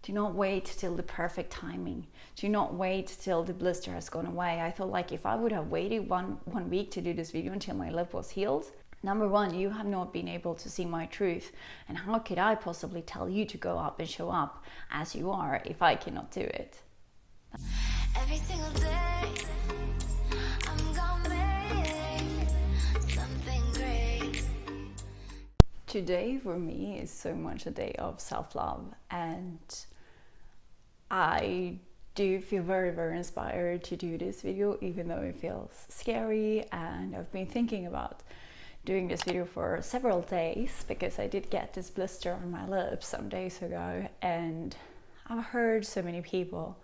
Do not wait till the perfect timing. Do not wait till the blister has gone away. I felt like if I would have waited one week to do this video until my lip was healed, number one, you have not been able to see my truth. And how could I possibly tell you to go up and show up as you are if I cannot do it? Every single day, I'm gonna make something great. Today for me is so much a day of self-love, and I do feel very, very inspired to do this video, even though it feels scary. And I've been thinking about doing this video for several days because I did get this blister on my lips some days ago, and I've heard so many people,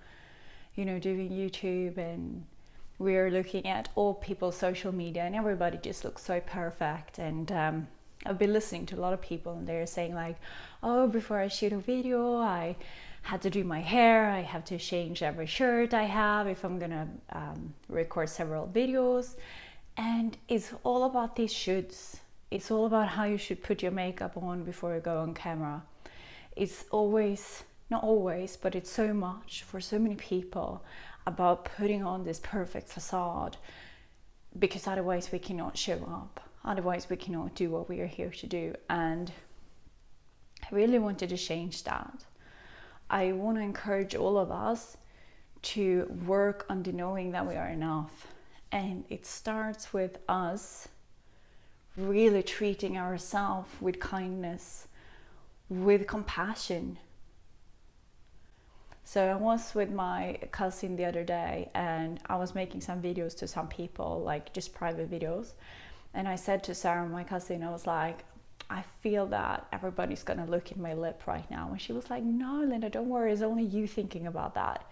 you know, doing YouTube, and we're looking at all people's social media and everybody just looks so perfect. And I've been listening to a lot of people and they're saying like, oh, before I shoot a video, I had to do my hair, I have to change every shirt I have if I'm gonna record several videos. And it's all about these shoulds. It's all about how you should put your makeup on before you go on camera. It's always, not always, but it's so much for so many people about putting on this perfect facade, because otherwise we cannot show up. Otherwise we cannot do what we are here to do. And I really wanted to change that. I want to encourage all of us to work on the knowing that we are enough. And it starts with us really treating ourselves with kindness, with compassion. So I was with my cousin the other day and I was making some videos to some people, like just private videos. And I said to Sarah, my cousin, I was like, I feel that everybody's gonna look at my lip right now. And she was like, no, Linda, don't worry, it's only you thinking about that.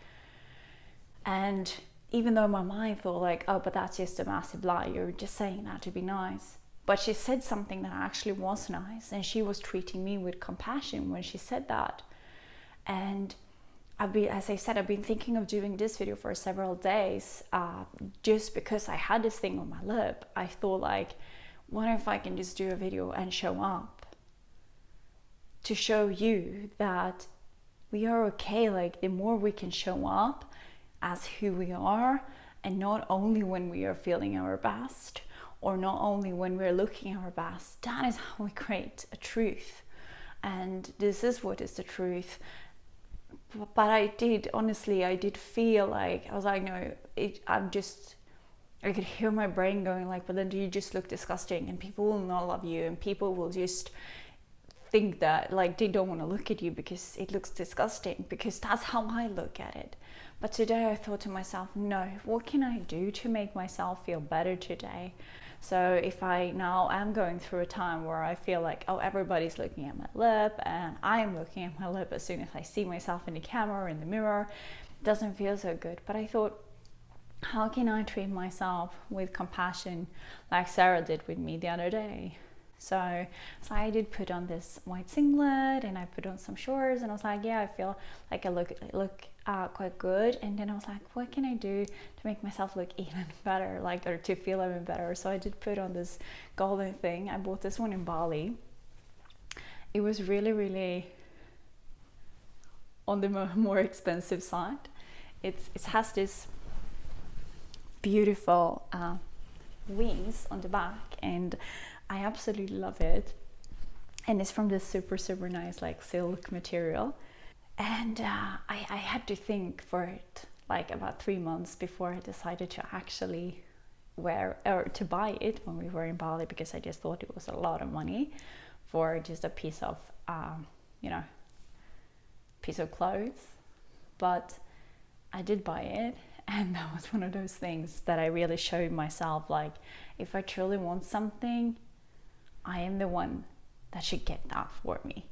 And even though my mind thought like, oh, but that's just a massive lie, you're just saying that to be nice. But she said something that actually was nice, and she was treating me with compassion when she said that. And as I said, I've been thinking of doing this video for several days, just because I had this thing on my lip. I thought like, what if I can just do a video and show up to show you that we are okay? Like, the more we can show up as who we are, and not only when we are feeling our best, or not only when we're looking our best, that is how we create a truth. And this is what is the truth. But I did feel like, I was like, no, I could hear my brain going like, but then do you just look disgusting, and people will not love you, and people will just think that like they don't want to look at you because it looks disgusting, because that's how I look at it. But today I thought to myself, no, what can I do to make myself feel better today? So if I now am going through a time where I feel like, oh, everybody's looking at my lip and I am looking at my lip as soon as I see myself in the camera or in the mirror, it doesn't feel so good. But I thought, how can I treat myself with compassion like Sarah did with me the other day? So I did put on this white singlet and I put on some shorts, and I was like, yeah, I feel like I look quite good. And then I was like, what can I do to make myself look even better, like, or to feel even better? So I did put on this golden thing. I bought this one in Bali. It was really, really on the more expensive side. It has this beautiful wings on the back, and I absolutely love it. And it's from this super, super nice like silk material. And I had to think for it like about 3 months before I decided to actually wear or to buy it when we were in Bali, because I just thought it was a lot of money for just a piece of piece of clothes. But I did buy it, and that was one of those things that I really showed myself, like, if I truly want something, I am the one that should get that for me.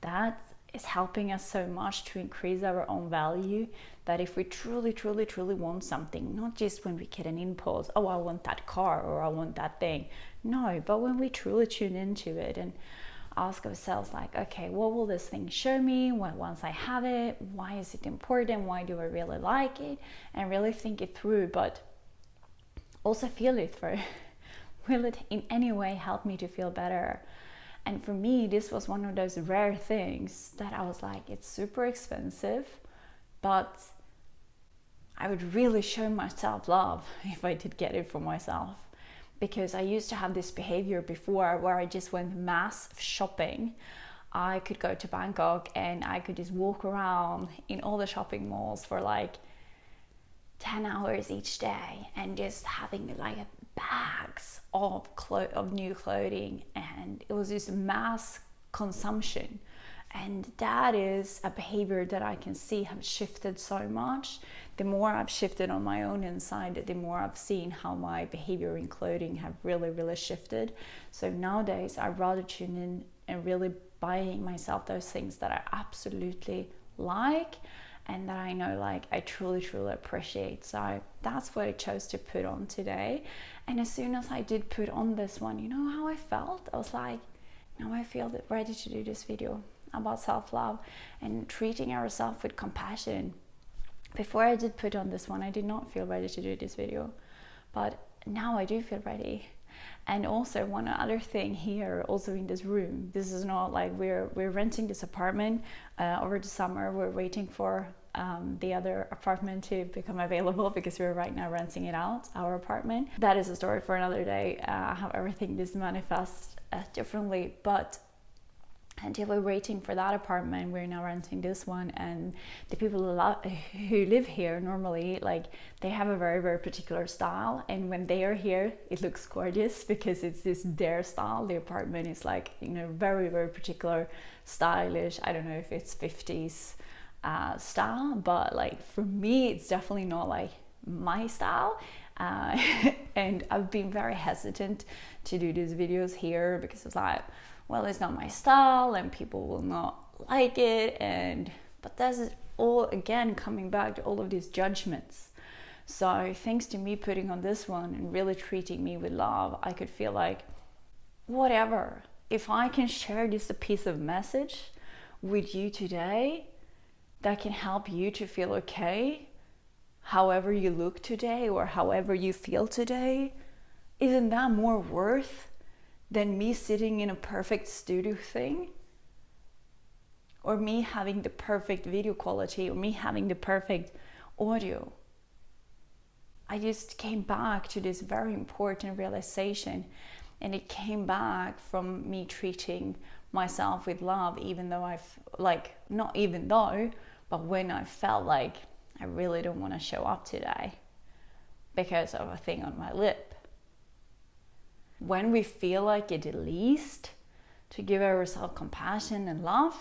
That is helping us so much to increase our own value, that if we truly, truly, truly want something, not just when we get an impulse, oh, I want that car or I want that thing. No, but when we truly tune into it and ask ourselves like, okay, what will this thing show me once I have it? Why is it important? Why do I really like it? And really think it through, but also feel it through. Will it in any way help me to feel better? And for me, this was one of those rare things that I was like, it's super expensive, but I would really show myself love if I did get it for myself. Because I used to have this behavior before where I just went mass shopping. I could go to Bangkok and I could just walk around in all the shopping malls for like 10 hours each day and just having like bags of new clothing, and it was just mass consumption. And that is a behavior that I can see have shifted so much. The more I've shifted on my own inside, the more I've seen how my behavior in clothing have really shifted. So nowadays I rather tune in and really buying myself those things that I absolutely like and that I know like I truly appreciate. So that's what I chose to put on today. And as soon as I did put on this one, you know how I felt? I was like, now I feel ready to do this video about self-love and treating ourselves with compassion. Before I did put on this one, I did not feel ready to do this video, but now I do feel ready. And also one other thing here, also in this room, this is not like we're renting this apartment over the summer. We're waiting for the other apartment to become available because we're right now renting it out, our apartment. That is a story for another day, how everything just manifests differently. But until we're waiting for that apartment, we're now renting this one, and the people who live here normally, like, they have a very particular style, and when they are here it looks gorgeous because it's this their style. The apartment is like, you know, very particular, stylish. I don't know if it's 50s style, but like for me it's definitely not like my style. And I've been very hesitant to do these videos here because it's like, well, it's not my style and people will not like it. But that's all again coming back to all of these judgments. So thanks to me putting on this one and really treating me with love, I could feel like, whatever, if I can share just a piece of message with you today that can help you to feel okay, however you look today or however you feel today, isn't that more worth than me sitting in a perfect studio thing, or me having the perfect video quality, or me having the perfect audio? I just came back to this very important realization, and it came back from me treating myself with love, even though but when I felt like I really don't want to show up today because of a thing on my lip. When we feel like it the least to give ourselves compassion and love,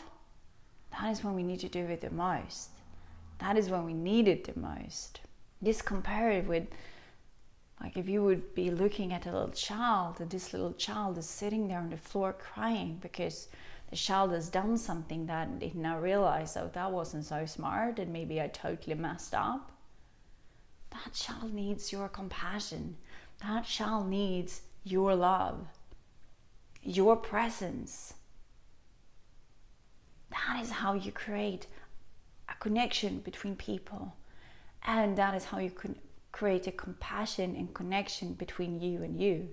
that is when we need to do it the most. That is when we need it the most. This compared with, like, if you would be looking at a little child and this little child is sitting there on the floor crying because the child has done something that it now realizes, oh, that wasn't so smart and maybe I totally messed up. That child needs your compassion. That child needs your love, your presence. That is how you create a connection between people, and that is how you can create a compassion and connection between you and you.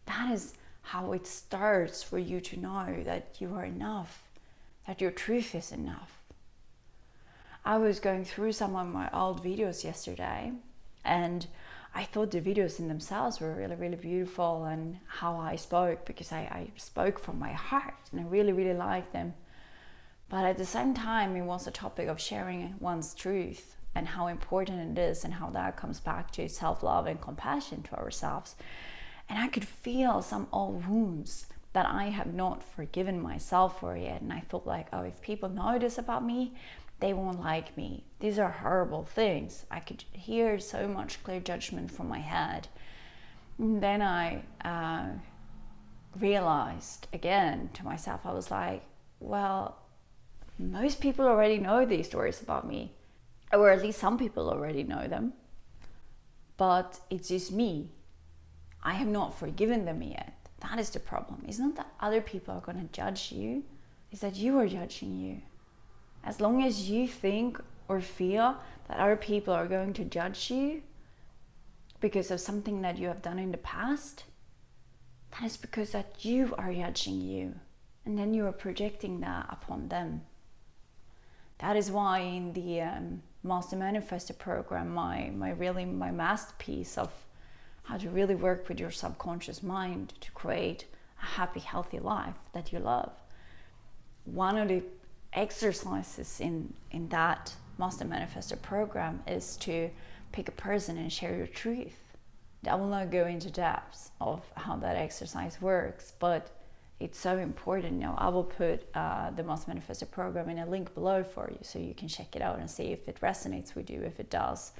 That is how it starts for you to know that you are enough, that your truth is enough. I was going through some of my old videos yesterday, and I thought the videos in themselves were really beautiful, and how I spoke, because I spoke from my heart and I really liked them. But at the same time, it was a topic of sharing one's truth and how important it is, and how that comes back to self-love and compassion to ourselves. And I could feel some old wounds that I have not forgiven myself for yet. And I thought like, oh, if people know this about me, they won't like me. These are horrible things. I could hear so much clear judgment from my head. And then I realized again to myself, I was like, well, most people already know these stories about me, or at least some people already know them, but it's just me. I have not forgiven them yet. That is the problem. It's not that other people are going to judge you, it's that you are judging you. As long as you think or feel that other people are going to judge you because of something that you have done in the past, that is because that you are judging you, and then you are projecting that upon them. That is why in the Master Manifestor program, my masterpiece of how to really work with your subconscious mind to create a happy, healthy life that you love. One of the exercises in that Master Manifestor program is to pick a person and share your truth. I will not go into depths of how that exercise works, but it's so important. Now, I will put the Master Manifestor program in a link below for you so you can check it out and see if it resonates with you. If it does,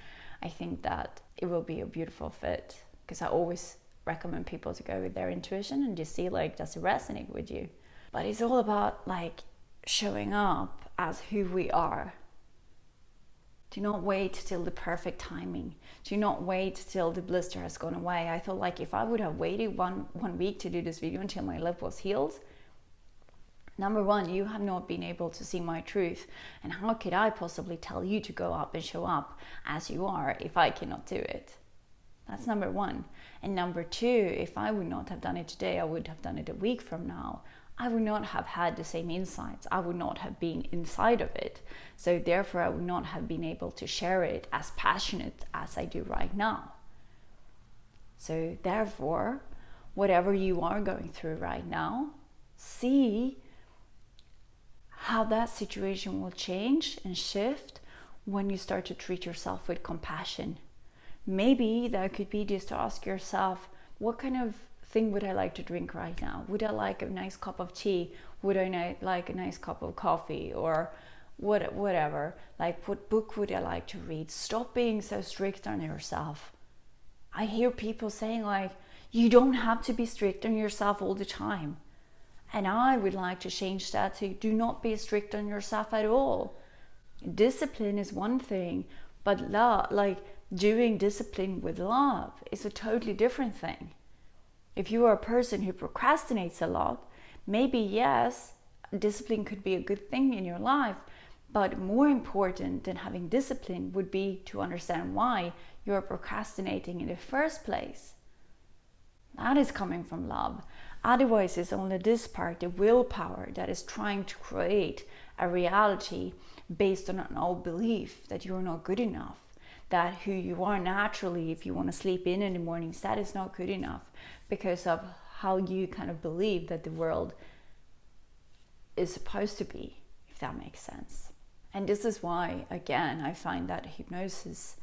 I think that it will be a beautiful fit, because I always recommend people to go with their intuition and just see, like, does it resonate with you? But it's all about like showing up as who we are. Do not wait till the perfect timing. Do not wait till the blister has gone away. I thought, like, if I would have waited one week to do this video until my lip was healed, number one, you have not been able to see my truth. And how could I possibly tell you to go up and show up as you are if I cannot do it? That's number one. And number two, if I would not have done it today, I would have done it a week from now. I would not have had the same insights. I would not have been inside of it. So therefore, I would not have been able to share it as passionate as I do right now. So therefore, whatever you are going through right now, see how that situation will change and shift when you start to treat yourself with compassion. Maybe that could be just to ask yourself, what kind of thing would I like to drink right now? Would I like a nice cup of tea? Would I like a nice cup of coffee? Or whatever. Like, what book would I like to read? Stop being so strict on yourself. I hear people saying, like, you don't have to be strict on yourself all the time. And I would like to change that to do not be strict on yourself at all. Discipline is one thing, but doing discipline with love is a totally different thing. If you are a person who procrastinates a lot, maybe yes, discipline could be a good thing in your life, but more important than having discipline would be to understand why you're procrastinating in the first place. That is coming from love. Otherwise, it's only this part, the willpower, that is trying to create a reality based on an old belief that you're not good enough, that who you are naturally, if you want to sleep in the mornings, that is not good enough because of how you kind of believe that the world is supposed to be, if that makes sense. And this is why, again, I find that hypnosis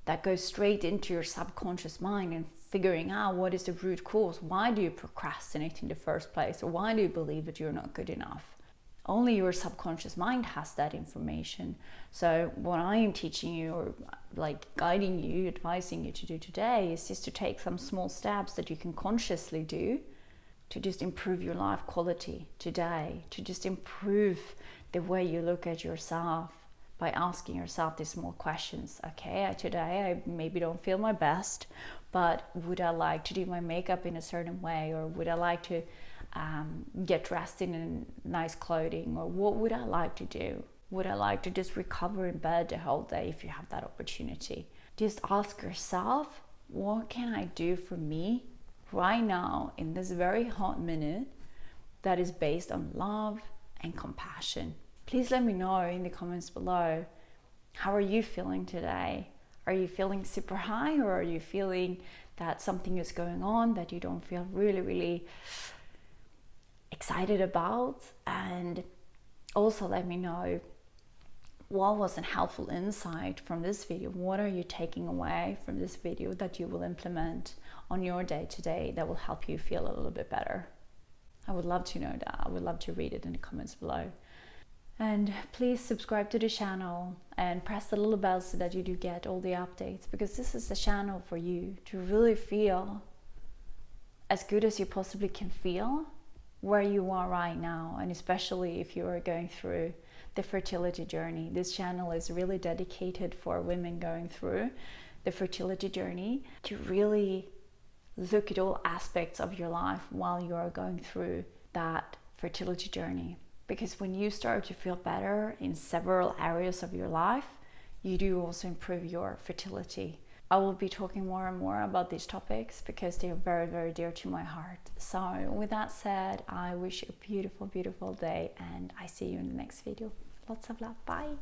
that goes straight into your subconscious mind and figuring out what is the root cause. Why do you procrastinate in the first place? Or why do you believe that you're not good enough? Only your subconscious mind has that information. So what I am teaching you, or like guiding you, advising you to do today, is just to take some small steps that you can consciously do to just improve your life quality today, to just improve the way you look at yourself by asking yourself these small questions. Okay, today I maybe don't feel my best, but would I like to do my makeup in a certain way, or would I like to get dressed in nice clothing, or what would I like to do? Would I like to just recover in bed the whole day if you have that opportunity? Just ask yourself, what can I do for me right now in this very hot minute that is based on love and compassion? Please let me know in the comments below, how are you feeling today? Are you feeling super high, or are you feeling that something is going on that you don't feel really excited about? And also let me know, what was a helpful insight from this video? What are you taking away from this video that you will implement on your day today that will help you feel a little bit better? I would love to know that. I would love to read it in the comments below. And please subscribe to the channel and press the little bell so that you do get all the updates, because this is the channel for you to really feel as good as you possibly can feel where you are right now. And especially if you are going through the fertility journey, this channel is really dedicated for women going through the fertility journey, to really look at all aspects of your life while you are going through that fertility journey. Because when you start to feel better in several areas of your life, you do also improve your fertility. I will be talking more and more about these topics because they are very, very dear to my heart. So with that said, I wish you a beautiful, beautiful day, and I see you in the next video. Lots of love. Bye.